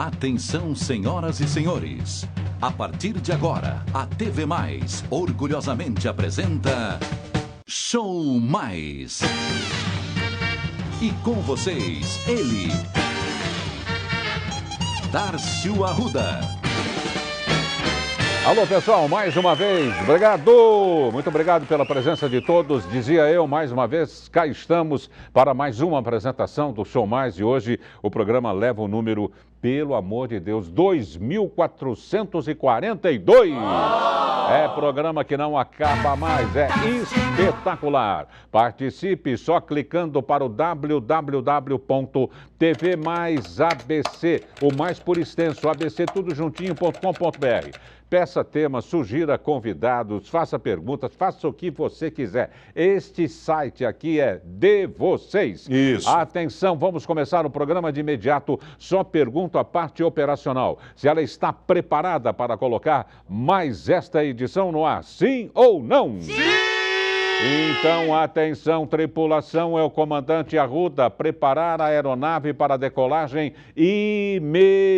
Atenção, senhoras e senhores. A partir de agora, a TV Mais orgulhosamente apresenta Show Mais. E com vocês, ele, Dárcio Arruda. Alô, pessoal, mais uma vez, obrigado! Muito obrigado pela presença de todos. Dizia eu, mais uma vez, cá estamos para mais uma apresentação do Show Mais. E hoje o programa leva o número, pelo amor de Deus, 2442. É programa que não acaba mais, é espetacular. Participe só clicando para o www.tvmaisabc, o mais por extenso, abctudojuntinho.com.br. Peça temas, sugira convidados, faça perguntas, faça o que você quiser. Este site aqui é de vocês. Isso. Atenção, vamos começar o programa de imediato. Só pergunto a parte operacional, se ela está preparada para colocar mais esta edição no ar, sim ou não? Sim! Então, atenção, tripulação, é o comandante Arruda. Preparar a aeronave para a decolagem imediata.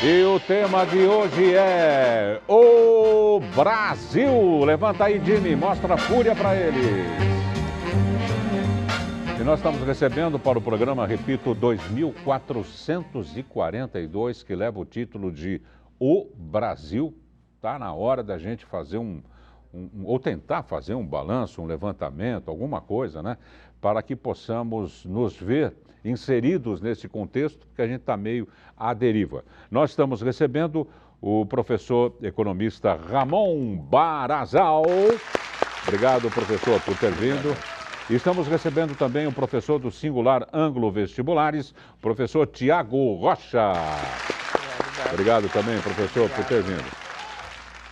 E o tema de hoje é o Brasil. Levanta aí, Jimmy, mostra a fúria para eles. E nós estamos recebendo para o programa, repito, 2442, que leva o título de O Brasil. Está na hora da gente fazer ou tentar fazer um balanço, um levantamento, alguma coisa, né? Para que possamos nos ver inseridos nesse contexto, porque a gente está meio à deriva. Nós estamos recebendo o professor economista Ramon Barazal. Obrigado, professor, por ter vindo. E estamos recebendo também o professor do Singular Ângulo Vestibulares, professor Tiago Rocha. Obrigado também, professor, por ter vindo.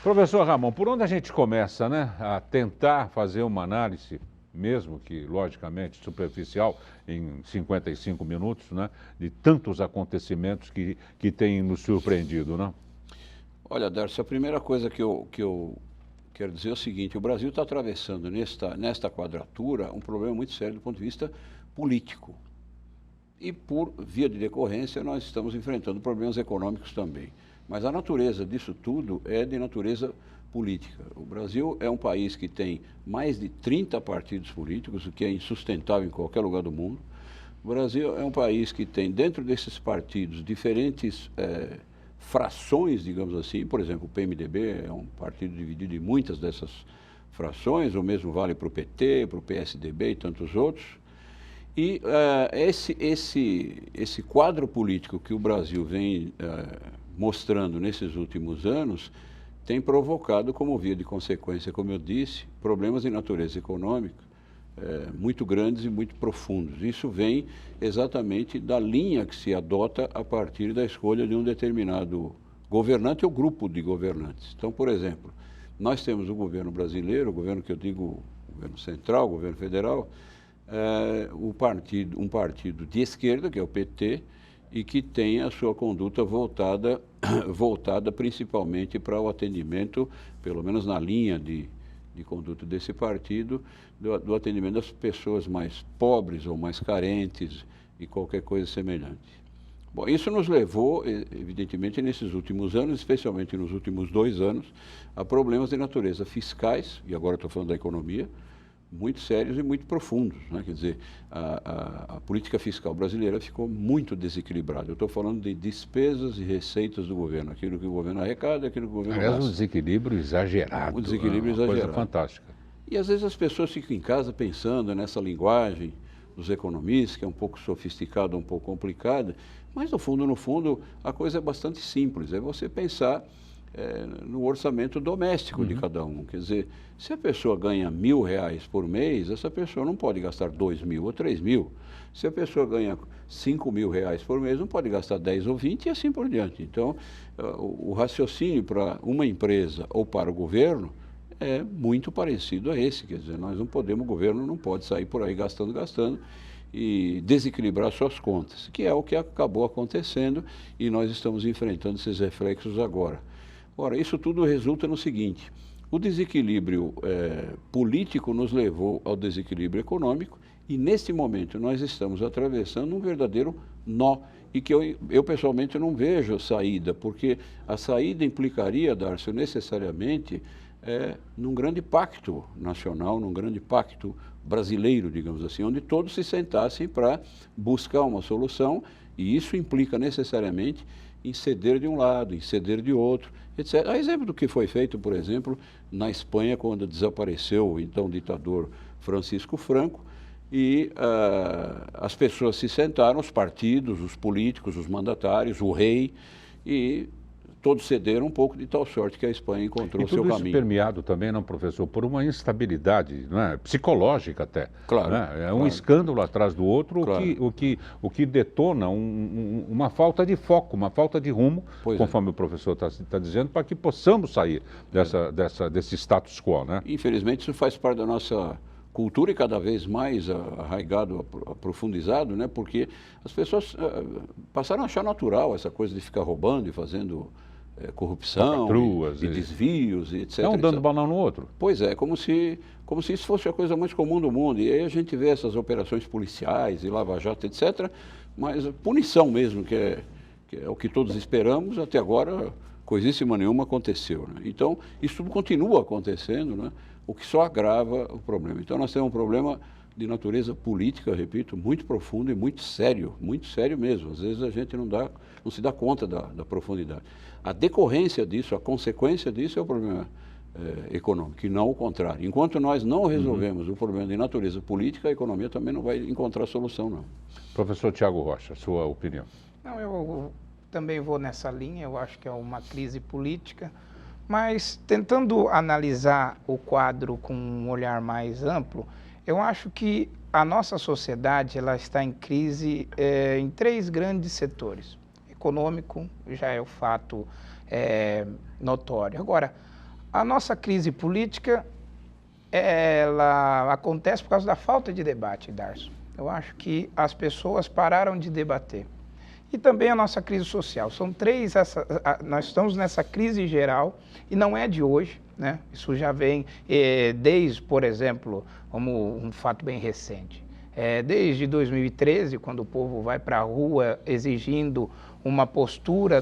Professor Ramon, por onde a gente começa, né, a tentar fazer uma análise, mesmo que, logicamente, superficial, em 55 minutos, né, de tantos acontecimentos que têm nos surpreendido, né? Olha, Darcy, a primeira coisa que eu quero dizer é o seguinte: o Brasil está atravessando nesta quadratura um problema muito sério do ponto de vista político. E, por via de decorrência, nós estamos enfrentando problemas econômicos também. Mas a natureza disso tudo é de natureza política. O Brasil é um país que tem mais de 30 partidos políticos, o que é insustentável em qualquer lugar do mundo. O Brasil é um país que tem, dentro desses partidos, diferentes frações, digamos assim. Por exemplo, o PMDB é um partido dividido em muitas dessas frações, o mesmo vale para o PT, para o PSDB e tantos outros. E esse quadro político que o Brasil vem mostrando nesses últimos anos tem provocado, como via de consequência, como eu disse, problemas de natureza econômica muito grandes e muito profundos. Isso vem exatamente da linha que se adota a partir da escolha de um determinado governante ou grupo de governantes. Então, por exemplo, nós temos o governo brasileiro, o governo que eu digo, o governo central, o governo federal, um partido de esquerda, que é o PT, e que tem a sua conduta voltada principalmente para o atendimento, pelo menos na linha de conduta desse partido, do atendimento das pessoas mais pobres ou mais carentes e qualquer coisa semelhante. Bom, isso nos levou, evidentemente, nesses últimos anos, especialmente nos últimos 2 anos, a problemas de natureza fiscais, e agora estou falando da economia, muito sérios e muito profundos, né? Quer dizer, a política fiscal brasileira ficou muito desequilibrada. Eu estou falando de despesas e receitas do governo, aquilo que o governo arrecada, aquilo que o governo gasta. Um desequilíbrio exagerado. Um desequilíbrio exagerado. Coisa fantástica. E às vezes as pessoas ficam em casa pensando nessa linguagem dos economistas, que é um pouco sofisticada, um pouco complicada, mas no fundo, a coisa é bastante simples. É você pensar no orçamento doméstico de cada um. Quer dizer, se a pessoa ganha R$1.000 por mês, essa pessoa não pode gastar 2.000 ou 3.000. Se a pessoa ganha 5 mil reais por mês, não pode gastar 10 ou 20 e assim por diante. Então, o raciocínio para uma empresa ou para o governo é muito parecido a esse. Quer dizer, nós não podemos, o governo não pode sair por aí gastando e desequilibrar suas contas, que é o que acabou acontecendo e nós estamos enfrentando esses reflexos agora. Ora, isso tudo resulta no seguinte: o desequilíbrio político nos levou ao desequilíbrio econômico e, neste momento, nós estamos atravessando um verdadeiro nó e que eu pessoalmente não vejo saída, porque a saída implicaria, Darcio, necessariamente num grande pacto nacional, num grande pacto brasileiro, digamos assim, onde todos se sentassem para buscar uma solução, e isso implica necessariamente em ceder de um lado, em ceder de outro, etc. A exemplo do que foi feito, por exemplo, na Espanha, quando desapareceu o então ditador Francisco Franco, e as pessoas se sentaram, os partidos, os políticos, os mandatários, o rei, e todos cederam um pouco de tal sorte que a Espanha encontrou o seu caminho. E tudo isso permeado também, não, professor, por uma instabilidade, não é? Psicológica até. Claro. Né? É um escândalo atrás do outro, claro. o que detona uma falta de foco, uma falta de rumo, conforme o professor está dizendo, para que possamos sair desse status quo. Né? Infelizmente, isso faz parte da nossa cultura e cada vez mais arraigado, aprofundizado, né? Porque as pessoas passaram a achar natural essa coisa de ficar roubando e fazendo corrupção, e desvios, e etc. É um dando balão no outro. Pois é, como se isso fosse a coisa mais comum do mundo. E aí a gente vê essas operações policiais e lava-jato, etc. Mas punição mesmo, que é o que todos esperamos, até agora coisíssima nenhuma aconteceu. Né? Então, isso tudo continua acontecendo, né? O que só agrava o problema. Então, nós temos um problema de natureza política, repito, muito profundo e muito sério mesmo. Às vezes a gente não se dá conta da profundidade. A decorrência disso, a consequência disso é o problema econômico, e não o contrário. Enquanto nós não resolvemos o problema de natureza política, a economia também não vai encontrar solução, não. Professor Tiago Rocha, sua opinião. Não, eu também vou nessa linha, eu acho que é uma crise política, mas tentando analisar o quadro com um olhar mais amplo, eu acho que a nossa sociedade ela está em crise em 3 grandes setores. Econômico já é o fato notório. Agora, a nossa crise política, ela acontece por causa da falta de debate, Darcio. Eu acho que as pessoas pararam de debater. E também a nossa crise social. São 3, nós estamos nessa crise geral e não é de hoje, né? Isso já vem desde, por exemplo, como um fato bem recente, desde 2013, quando o povo vai para a rua exigindo uma postura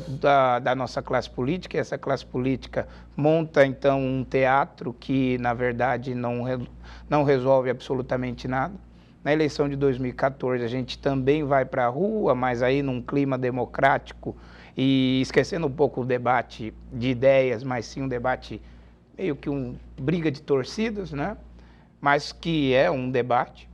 da nossa classe política, e essa classe política monta então um teatro que na verdade não resolve absolutamente nada. Na eleição de 2014 a gente também vai para a rua, mas aí num clima democrático e esquecendo um pouco o debate de ideias, mas sim um debate meio que briga de torcidas, né? Mas que é um debate.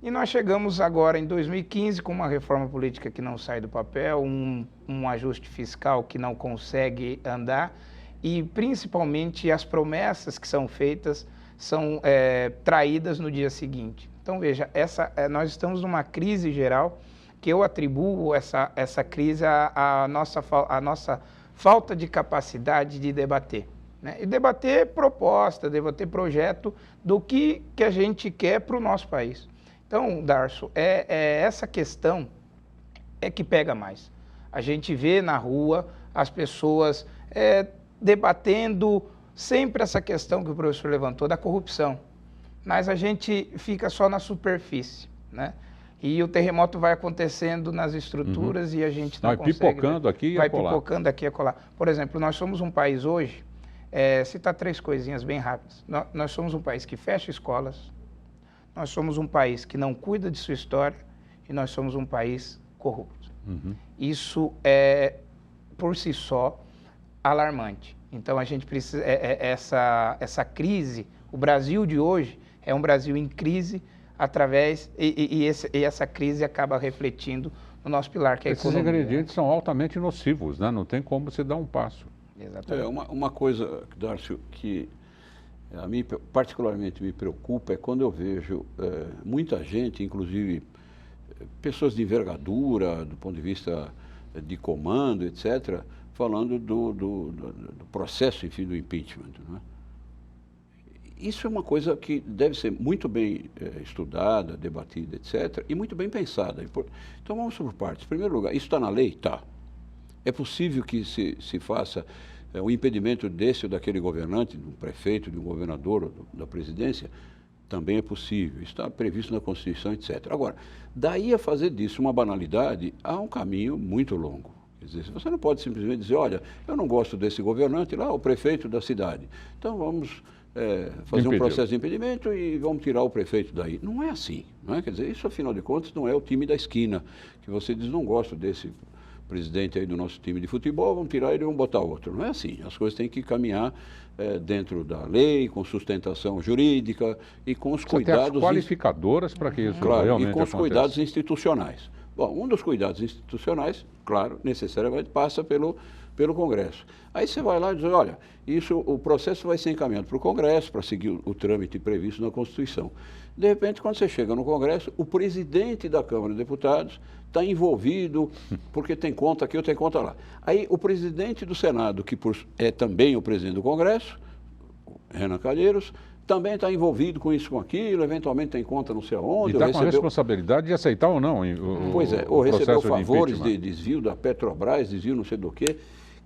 E nós chegamos agora em 2015 com uma reforma política que não sai do papel, um ajuste fiscal que não consegue andar e principalmente as promessas que são feitas são traídas no dia seguinte. Então, veja, nós estamos numa crise geral que eu atribuo essa crise à nossa falta de capacidade de debater. Né? E debater proposta, debater projeto do que a gente quer para o nosso país. Então, Darcio, essa questão que pega mais. A gente vê na rua as pessoas debatendo sempre essa questão que o professor levantou da corrupção. Mas a gente fica só na superfície, né? E o terremoto vai acontecendo nas estruturas e a gente não consegue... Vai pipocando aqui e acolá. Vai pipocando aqui e acolá. Por exemplo, nós somos um país hoje, citar 3 coisinhas bem rápidas. Nós somos um país que fecha escolas, nós somos um país que não cuida de sua história e nós somos um país corrupto. Isso é, por si só, alarmante. Então, a gente precisa... essa crise, o Brasil de hoje... É um Brasil em crise e essa crise acaba refletindo no nosso pilar, que é a economia. Esses ingredientes são altamente nocivos, né? Não tem como se dar um passo. Exatamente. Uma coisa, Darcio, que a mim particularmente me preocupa é quando eu vejo muita gente, inclusive pessoas de envergadura, do ponto de vista de comando, etc., falando do processo, enfim, do impeachment. Né? Isso é uma coisa que deve ser muito bem estudada, debatida, etc., e muito bem pensada. Então vamos por partes. Em primeiro lugar, isso está na lei? Está. É possível que se faça o impedimento desse ou daquele governante, de um prefeito, de um governador, ou da presidência? Também é possível. Está previsto na Constituição, etc. Agora, daí a fazer disso uma banalidade, há um caminho muito longo. Quer dizer, você não pode simplesmente dizer, olha, eu não gosto desse governante lá, o prefeito da cidade. Então vamos fazer um processo de impedimento e vamos tirar o prefeito daí. Não é assim. Não é? Quer dizer, isso, afinal de contas, não é o time da esquina, que você diz, não gosto desse presidente aí do nosso time de futebol, vamos tirar ele e vamos botar outro. Não é assim. As coisas têm que caminhar dentro da lei, com sustentação jurídica e com os cuidados... Tem as qualificadoras para que isso realmente e com os aconteça. Cuidados institucionais. Bom, um dos cuidados institucionais, claro, necessariamente passa pelo Congresso. Aí você vai lá e diz, olha, o processo vai ser encaminhado para o Congresso, para seguir o trâmite previsto na Constituição. De repente, quando você chega no Congresso, o presidente da Câmara de Deputados está envolvido, porque tem conta aqui ou tem conta lá. Aí o presidente do Senado, que é também o presidente do Congresso, Renan Calheiros, também está envolvido com isso, com aquilo, eventualmente tem conta não sei aonde. E está com a responsabilidade de aceitar ou não ou recebeu favores de desvio da Petrobras, desvio não sei do quê.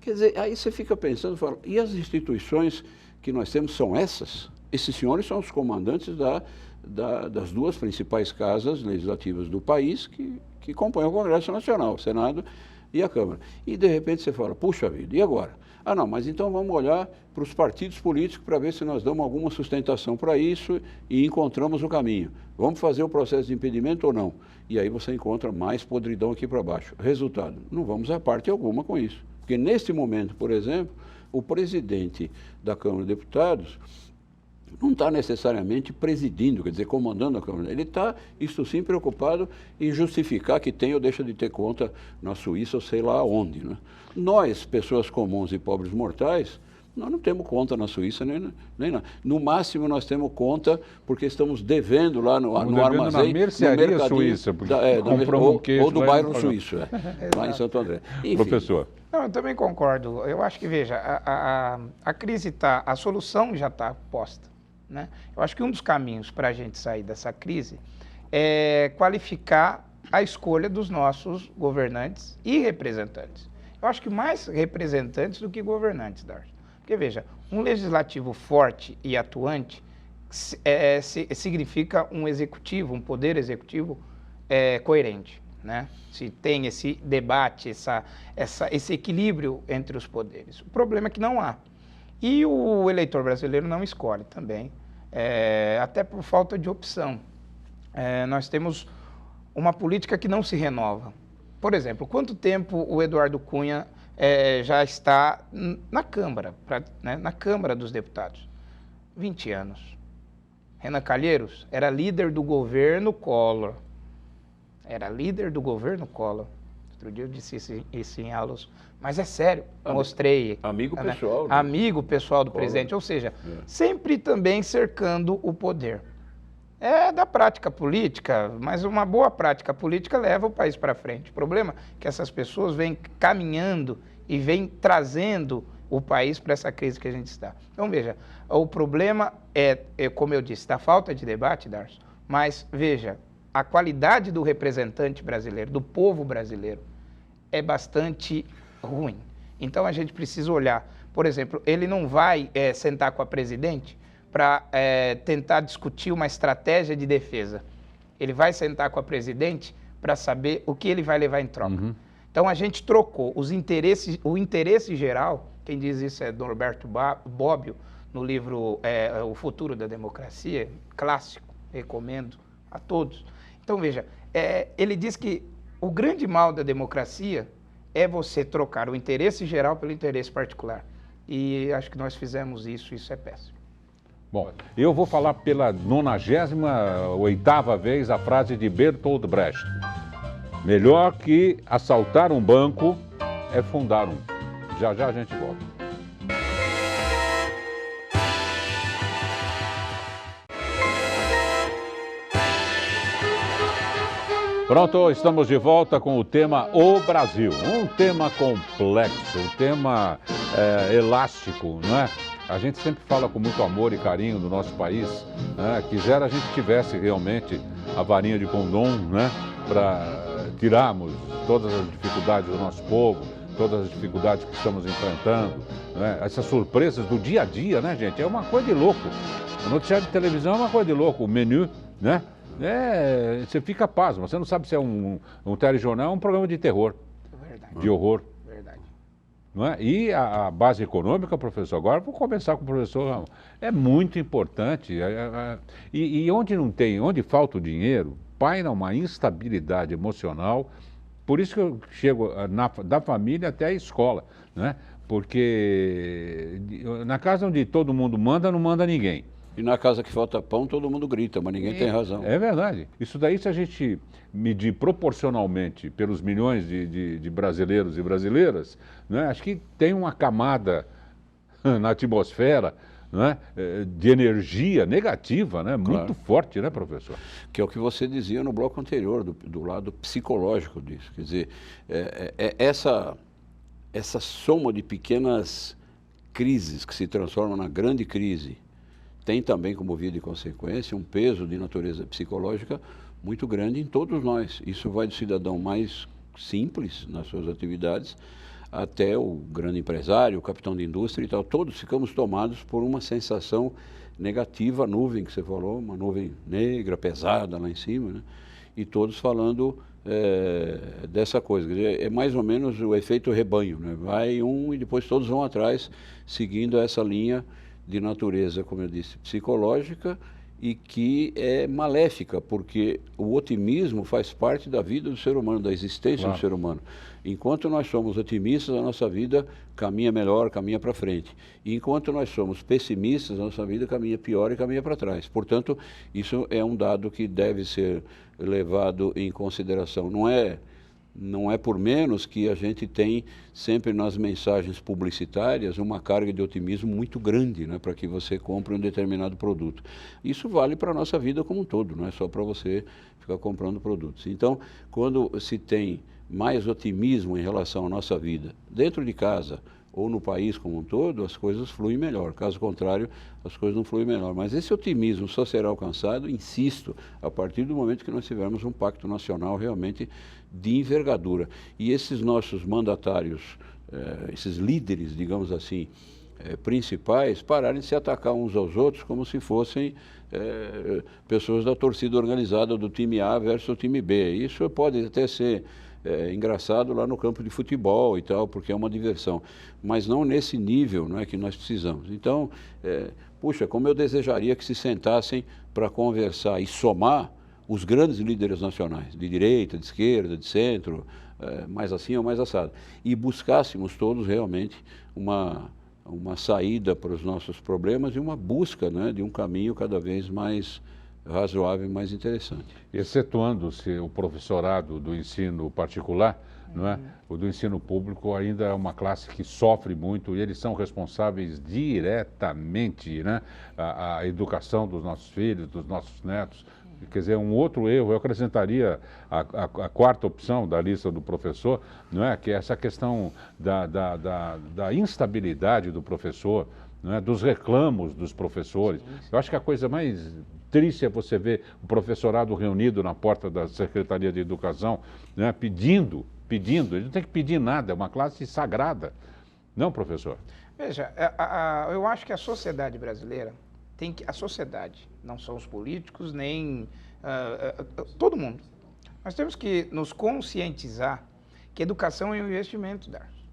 Quer dizer, aí você fica pensando, fala, e as instituições que nós temos são essas? Esses senhores são os comandantes das duas principais casas legislativas do país que compõem o Congresso Nacional, o Senado e a Câmara. E, de repente, você fala, puxa vida, e agora? Ah, não, mas então vamos olhar para os partidos políticos para ver se nós damos alguma sustentação para isso e encontramos o caminho. Vamos fazer o processo de impedimento ou não? E aí você encontra mais podridão aqui para baixo. Resultado, não vamos a parte alguma com isso. Porque, neste momento, por exemplo, o presidente da Câmara de Deputados não está necessariamente presidindo, quer dizer, comandando a Câmara. Ele está, isso sim, preocupado em justificar que tem ou deixa de ter conta na Suíça ou sei lá onde. Né? Nós, pessoas comuns e pobres mortais, nós não temos conta na Suíça nem na. No máximo, nós temos conta porque estamos devendo lá no armazém. Na mercearia suíça, ou do bairro suíço, lá em Santo André. Enfim. Professor. Não, eu também concordo. Eu acho que, veja, a crise está, a solução já está posta. Né? Eu acho que um dos caminhos para a gente sair dessa crise é qualificar a escolha dos nossos governantes e representantes. Eu acho que mais representantes do que governantes, Darcy. Porque, veja, um legislativo forte e atuante significa um executivo, um poder executivo coerente. Né? Se tem esse debate, esse equilíbrio entre os poderes. O problema é que não há. E o eleitor brasileiro não escolhe também, até por falta de opção. Nós temos uma política que não se renova. Por exemplo, quanto tempo o Eduardo Cunha já está na Câmara, na Câmara dos Deputados? 20 anos. Renan Calheiros era líder do governo Collor. Era líder do governo Collor. Outro dia eu disse isso em aulas, mas é sério, mostrei. Amigo pessoal. Né? Amigo pessoal do presidente, ou seja, sempre também cercando o poder. É da prática política, mas uma boa prática política leva o país para frente. O problema é que essas pessoas vêm caminhando e vêm trazendo o país para essa crise que a gente está. Então, veja, o problema como eu disse, da falta de debate, Darcy, mas, veja, a qualidade do representante brasileiro, do povo brasileiro, é bastante ruim. Então, a gente precisa olhar, por exemplo, ele não vai sentar com a presidente para tentar discutir uma estratégia de defesa. Ele vai sentar com a presidente para saber o que ele vai levar em troca. Uhum. Então, a gente trocou o interesse geral, quem diz isso é Norberto Bobbio, no livro O Futuro da Democracia, clássico, recomendo a todos. Então, veja, ele diz que o grande mal da democracia é você trocar o interesse geral pelo interesse particular. E acho que nós fizemos isso é péssimo. Bom, eu vou falar pela 98ª vez a frase de Bertolt Brecht. Melhor que assaltar um banco é fundar um. Já já a gente volta. Pronto, estamos de volta com o tema O Brasil. Um tema complexo, um tema elástico, não é? A gente sempre fala com muito amor e carinho do nosso país, né? Quisera a gente tivesse realmente a varinha de condom, né? Para tirarmos todas as dificuldades do nosso povo, todas as dificuldades que estamos enfrentando, né? Essas surpresas do dia a dia, né, gente? É uma coisa de louco. O noticiário de televisão é uma coisa de louco. O menu, né? Você fica pasmo, você não sabe se é um telejornal ou um programa de terror, de horror. Verdade. Não é? E a base econômica, professor, agora vou começar com o professor, é muito importante. E onde não tem, onde falta o dinheiro, paira uma instabilidade emocional. Por isso que eu chego da família até a escola, né? Porque na casa onde todo mundo manda, não manda ninguém. E na casa que falta pão, todo mundo grita, mas ninguém tem razão. É verdade. Isso daí, se a gente medir proporcionalmente pelos milhões de brasileiros e brasileiras, né, acho que tem uma camada na atmosfera, né, de energia negativa, né, muito forte, né, professor? Que é o que você dizia no bloco anterior, do lado psicológico disso. Quer dizer, essa soma de pequenas crises que se transformam na grande crise tem também, como via de consequência, um peso de natureza psicológica muito grande em todos nós. Isso vai do cidadão mais simples nas suas atividades até o grande empresário, o capitão de indústria e tal. Todos ficamos tomados por uma sensação negativa, a nuvem que você falou, uma nuvem negra, pesada lá em cima, né? E todos falando dessa coisa. Quer dizer, é mais ou menos o efeito rebanho, né? Vai um e depois todos vão atrás, seguindo essa linha de natureza, como eu disse, psicológica e que é maléfica, porque o otimismo faz parte da vida do ser humano, da existência do ser humano. Enquanto nós somos otimistas, a nossa vida caminha melhor, caminha para frente. E enquanto nós somos pessimistas, a nossa vida caminha pior e caminha para trás. Portanto, isso é um dado que deve ser levado em consideração. Não é por menos que a gente tem sempre nas mensagens publicitárias uma carga de otimismo muito grande, né, para que você compre um determinado produto. Isso vale para a nossa vida como um todo, não é só para você ficar comprando produtos. Então, quando se tem mais otimismo em relação à nossa vida, dentro de casa ou no país como um todo, as coisas fluem melhor. Caso contrário, as coisas não fluem melhor. Mas esse otimismo só será alcançado, insisto, a partir do momento que nós tivermos um pacto nacional realmente de envergadura. E esses nossos mandatários, esses líderes, digamos assim, principais, pararem de se atacar uns aos outros como se fossem pessoas da torcida organizada do time A versus o time B. Isso pode até ser engraçado lá no campo de futebol e tal, porque é uma diversão, mas não nesse nível, não é, que nós precisamos. Então, puxa, como eu desejaria que se sentassem para conversar e somar os grandes líderes nacionais, de direita, de esquerda, de centro, mais assim ou mais assado, e buscássemos todos realmente uma saída para os nossos problemas e uma busca, né, de um caminho cada vez mais razoável e mais interessante. Excetuando-se o professorado do ensino particular, não é? O do ensino público ainda é uma classe que sofre muito e eles são responsáveis diretamente, né, a educação dos nossos filhos, dos nossos netos. Quer dizer, um outro erro, eu acrescentaria a quarta opção da lista do professor, não é? Que é essa questão da instabilidade do professor, não é? Dos reclamos dos professores. Eu acho que a coisa mais triste é você ver o professorado reunido na porta da Secretaria de Educação, né? pedindo, ele não tem que pedir nada, é uma classe sagrada. Não, professor? Veja, eu acho que a sociedade brasileira a sociedade, não são os políticos, nem todo mundo. Nós temos que nos conscientizar que educação é um investimento, Darcio.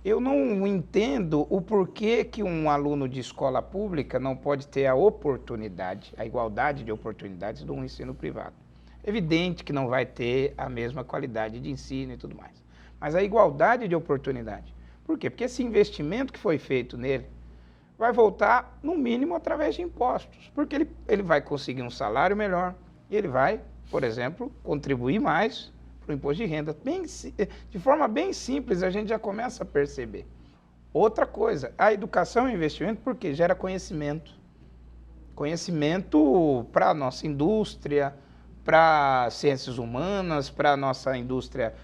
Eu não entendo o porquê que um aluno de escola pública não pode ter a oportunidade, a igualdade de oportunidades do ensino privado. É evidente que não vai ter a mesma qualidade de ensino e tudo mais, mas a igualdade de oportunidade. Por quê? Porque esse investimento que foi feito nele vai voltar, no mínimo, através de impostos, porque ele vai conseguir um salário melhor e ele vai, por exemplo, contribuir mais para o imposto de renda. De forma bem simples, a gente já começa a perceber. Outra coisa, a educação é um investimento porque gera conhecimento. Conhecimento para a nossa indústria, para ciências humanas, para a nossa indústria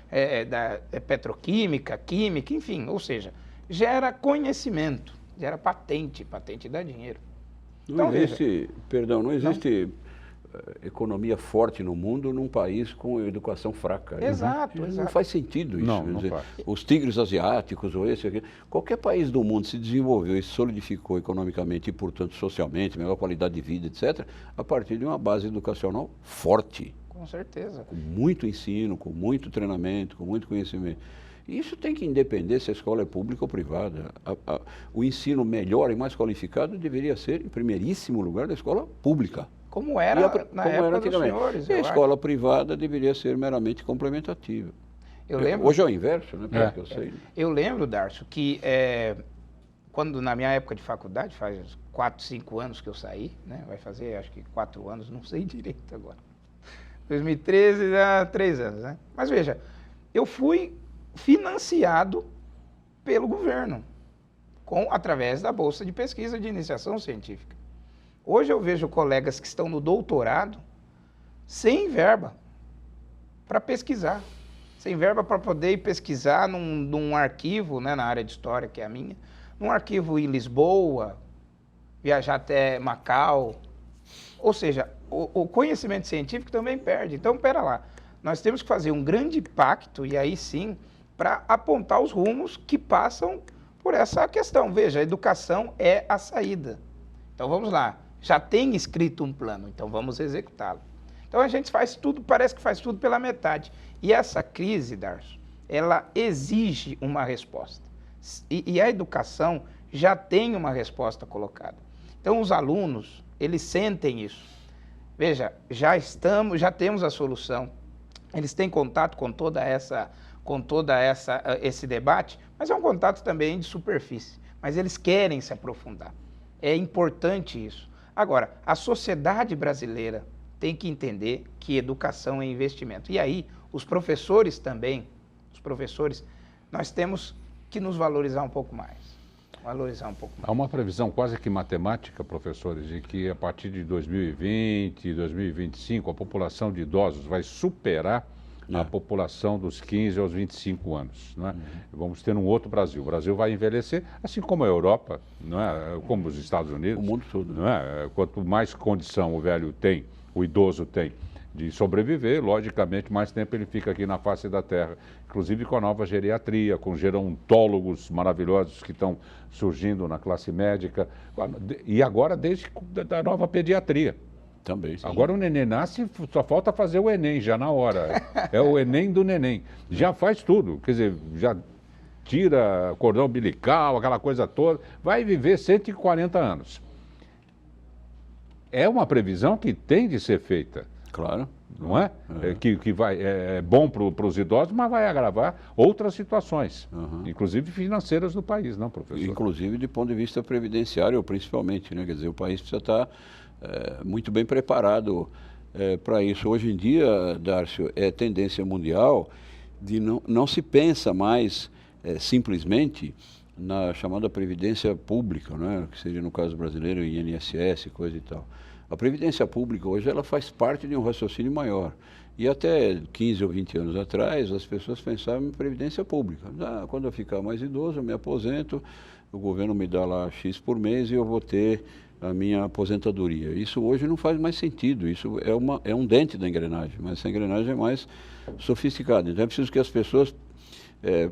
petroquímica, química, enfim, ou seja, gera conhecimento, gera patente dá dinheiro. Não existe, não existe economia forte no mundo num país com educação fraca. Exato, Não faz sentido isso. Não faz. Os tigres asiáticos ou esse aqui, qualquer país do mundo se desenvolveu e se solidificou economicamente e, portanto, socialmente, melhor qualidade de vida, etc., a partir de uma base educacional forte. Com certeza. Com muito ensino, com muito treinamento, com muito conhecimento. Isso tem que independer se a escola é pública ou privada. O ensino melhor e mais qualificado deveria ser, em primeiríssimo lugar, da escola pública. Como era na época dos senhores. E a escola privada deveria ser meramente complementativa. Hoje é o inverso, né? Pelo que eu sei. Eu lembro, Darcio, que quando na minha época de faculdade, faz 4, 5 anos que eu saí, né? Vai fazer acho que 4 anos, não sei direito agora. 2013, há 3 anos, né? Mas veja, eu fui financiado pelo governo, através da Bolsa de Pesquisa de Iniciação Científica. Hoje eu vejo colegas que estão no doutorado sem verba para pesquisar, sem verba para poder ir pesquisar num arquivo, né, na área de história, que é a minha, num arquivo em Lisboa, viajar até Macau. Ou seja, o conhecimento científico também perde. Então, pera lá, nós temos que fazer um grande pacto, e aí sim, para apontar os rumos que passam por essa questão. Veja, a educação é a saída. Então vamos lá, já tem escrito um plano, então vamos executá-lo. Então a gente faz tudo, parece que faz tudo pela metade. E essa crise, Darcio, ela exige uma resposta. E a educação já tem uma resposta colocada. Então os alunos, eles sentem isso. Veja, já temos a solução. Eles têm contato com esse debate, mas é um contato também de superfície. Mas eles querem se aprofundar. É importante isso. Agora, a sociedade brasileira tem que entender que educação é investimento. E aí, os professores também, nós temos que nos valorizar um pouco mais. Há uma previsão quase que matemática, professores, de que a partir de 2020, 2025, a população de idosos vai superar a população dos 15 aos 25 anos. Não é? Vamos ter um outro Brasil. O Brasil vai envelhecer, assim como a Europa, não é? Como os Estados Unidos. O mundo todo. Não é? Quanto mais condição o velho tem, o idoso tem de sobreviver, logicamente, mais tempo ele fica aqui na face da Terra. Inclusive com a nova geriatria, com gerontólogos maravilhosos que estão surgindo na classe médica. E agora desde a nova pediatria. Também, sim. Agora o neném nasce, só falta fazer o Enem já na hora. É o Enem do neném. Já faz tudo, quer dizer, já tira cordão umbilical, aquela coisa toda, vai viver 140 anos. É uma previsão que tem de ser feita. Claro. Não é? Que é bom para os idosos, mas vai agravar outras situações, inclusive financeiras do país, não, professor? Inclusive de ponto de vista previdenciário, principalmente, né? Quer dizer, o país precisa estar muito bem preparado para isso. Hoje em dia, Darcio, é tendência mundial de não se pensa mais simplesmente na chamada previdência pública, né? Que seria no caso brasileiro, INSS, coisa e tal. A previdência pública hoje ela faz parte de um raciocínio maior. E até 15 ou 20 anos atrás, as pessoas pensavam em previdência pública. Quando eu ficar mais idoso, eu me aposento, o governo me dá lá X por mês e eu vou ter a minha aposentadoria. Isso hoje não faz mais sentido, isso é um dente da engrenagem, mas essa engrenagem é mais sofisticada. Então é preciso que as pessoas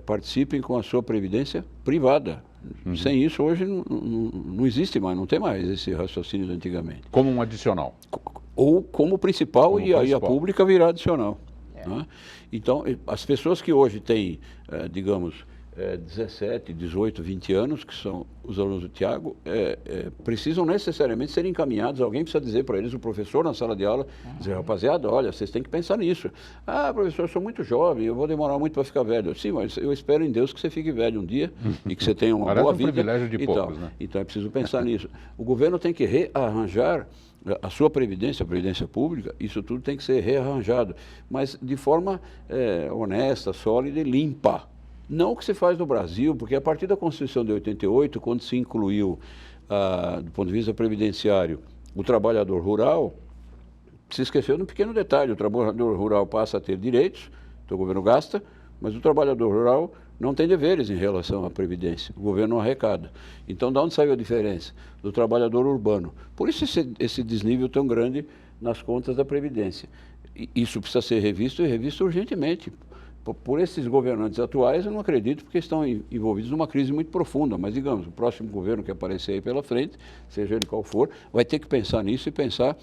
participem com a sua previdência privada. Sem isso, hoje não existe mais, não tem mais esse raciocínio de antigamente. Como um adicional. Ou como principal, e aí a pública virá adicional. Né? Então, as pessoas que hoje têm, digamos, 17, 18, 20 anos, que são os alunos do Tiago, precisam necessariamente ser encaminhados. Alguém precisa dizer para eles, o professor na sala de aula, dizer, rapaziada, olha, vocês têm que pensar nisso. Ah, professor, eu sou muito jovem, eu vou demorar muito para ficar velho. Sim, mas eu espero em Deus que você fique velho um dia e que você tenha uma boa vida. Privilégio de poucos, né? Então é preciso pensar nisso. O governo tem que rearranjar a sua previdência, a previdência pública, isso tudo tem que ser rearranjado, mas de forma honesta, sólida e limpa. Não o que se faz no Brasil, porque a partir da Constituição de 88, quando se incluiu, do ponto de vista previdenciário, o trabalhador rural, se esqueceu de um pequeno detalhe, o trabalhador rural passa a ter direitos, então o governo gasta, mas o trabalhador rural não tem deveres em relação à Previdência, o governo não arrecada. Então, de onde saiu a diferença? Do trabalhador urbano. Por isso esse desnível tão grande nas contas da Previdência. E isso precisa ser revisto e revisto urgentemente. Por esses governantes atuais, eu não acredito, porque estão envolvidos numa crise muito profunda, mas, digamos, o próximo governo que aparecer aí pela frente, seja ele qual for, vai ter que pensar nisso e pensar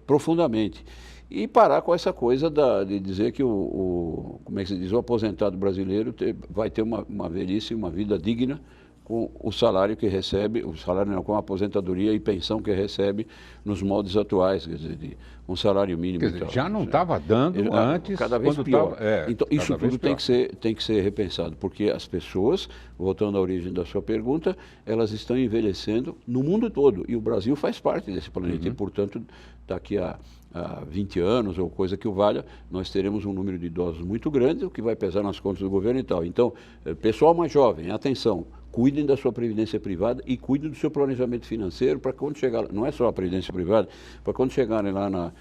profundamente. E parar com essa coisa de dizer que como é que se diz, o aposentado brasileiro vai ter uma velhice, uma vida digna com o salário que recebe, o salário não, com a aposentadoria e pensão que recebe nos moldes atuais, quer dizer, um salário mínimo. Quer dizer, já não estava dando antes. Cada vez pior. Então, isso tudo tem que ser repensado, porque as pessoas, voltando à origem da sua pergunta, elas estão envelhecendo no mundo todo, e o Brasil faz parte desse planeta, e, portanto, daqui a 20 anos ou coisa que o valha, nós teremos um número de idosos muito grande, o que vai pesar nas contas do governo e tal. Então, pessoal mais jovem, atenção, cuidem da sua previdência privada e cuidem do seu planejamento financeiro para quando chegar, não é só a previdência privada, para quando chegarem lá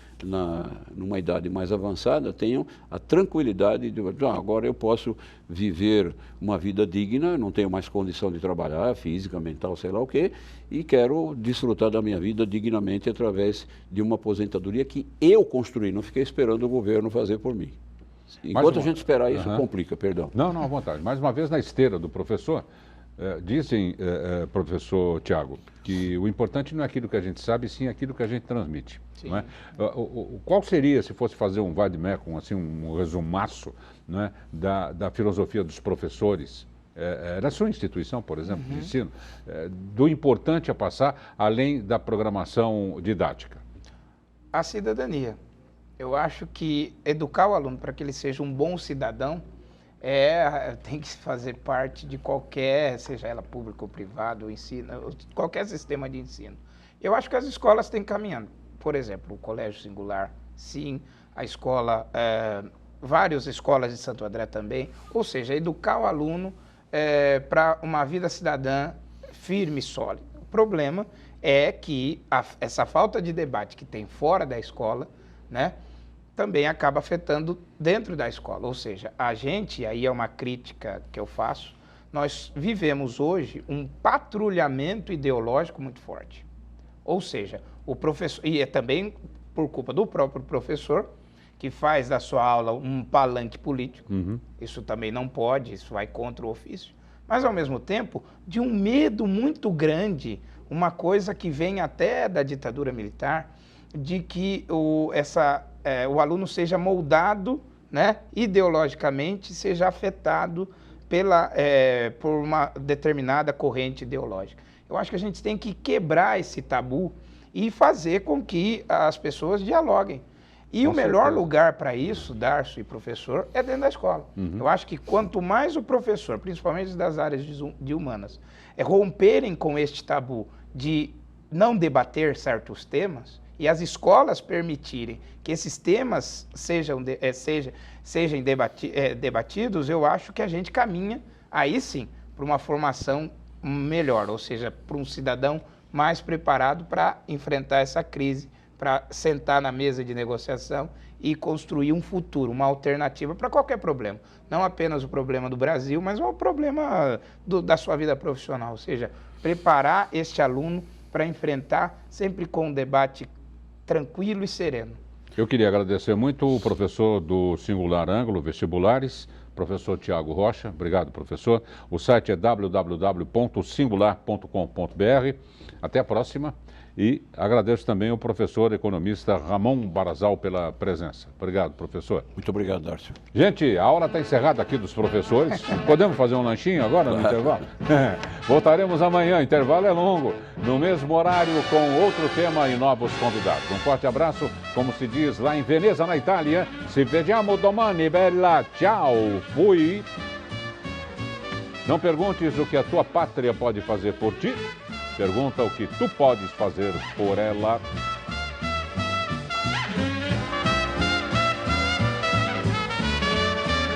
numa idade mais avançada, tenham a tranquilidade de, agora eu posso viver uma vida digna, não tenho mais condição de trabalhar, física, mental, sei lá o quê, e quero desfrutar da minha vida dignamente através de uma aposentadoria que eu construí, não fiquei esperando o governo fazer por mim. Enquanto a gente esperar isso, complica, perdão. Não, à vontade. Mais uma vez, na esteira do professor, dizem, professor Tiago, que o importante não é aquilo que a gente sabe, sim aquilo que a gente transmite. Não é? Qual seria, se fosse fazer um vademecum, assim, um resumaço, não é, da filosofia dos professores, na sua instituição, por exemplo, de ensino, do importante a passar, além da programação didática? A cidadania. Eu acho que educar o aluno para que ele seja um bom cidadão tem que fazer parte de qualquer, seja ela pública ou privada, ou ensino, qualquer sistema de ensino. Eu acho que as escolas têm caminhando. Por exemplo, o Colégio Singular, sim, a escola, várias escolas de Santo André também. Ou seja, educar o aluno para uma vida cidadã firme e sólida. O problema é que essa falta de debate que tem fora da escola, né, também acaba afetando dentro da escola. Ou seja, a gente, aí é uma crítica que eu faço, nós vivemos hoje um patrulhamento ideológico muito forte. Ou seja, o professor, e é também por culpa do próprio professor, que faz da sua aula um palanque político, isso também não pode, isso vai contra o ofício, mas ao mesmo tempo de um medo muito grande, uma coisa que vem até da ditadura militar, de que o aluno seja moldado, né, ideologicamente, seja afetado por uma determinada corrente ideológica. Eu acho que a gente tem que quebrar esse tabu e fazer com que as pessoas dialoguem. E o melhor lugar para isso, Darcio e professor, é dentro da escola. Eu acho que quanto mais o professor, principalmente das áreas de humanas, romperem com este tabu de não debater certos temas, e as escolas permitirem que esses temas sejam debatidos, eu acho que a gente caminha, aí sim, para uma formação melhor, ou seja, para um cidadão mais preparado para enfrentar essa crise, para sentar na mesa de negociação e construir um futuro, uma alternativa para qualquer problema. Não apenas o problema do Brasil, mas o problema da sua vida profissional, ou seja, preparar este aluno para enfrentar sempre com um debate tranquilo e sereno. Eu queria agradecer muito o professor do Singular Ângulo Vestibulares, professor Tiago Rocha. Obrigado, professor. O site é www.singular.com.br. Até a próxima. E agradeço também ao professor economista Ramon Barazal pela presença. Obrigado, professor. Muito obrigado, Darcio. Gente, a aula está encerrada aqui dos professores. Podemos fazer um lanchinho agora no intervalo? Voltaremos amanhã, o intervalo é longo, no mesmo horário, com outro tema e novos convidados. Um forte abraço, como se diz lá em Veneza, na Itália. Se vediamo domani, bella. Tchau, fui. Não perguntes o que a tua pátria pode fazer por ti. Pergunta o que tu podes fazer por ela.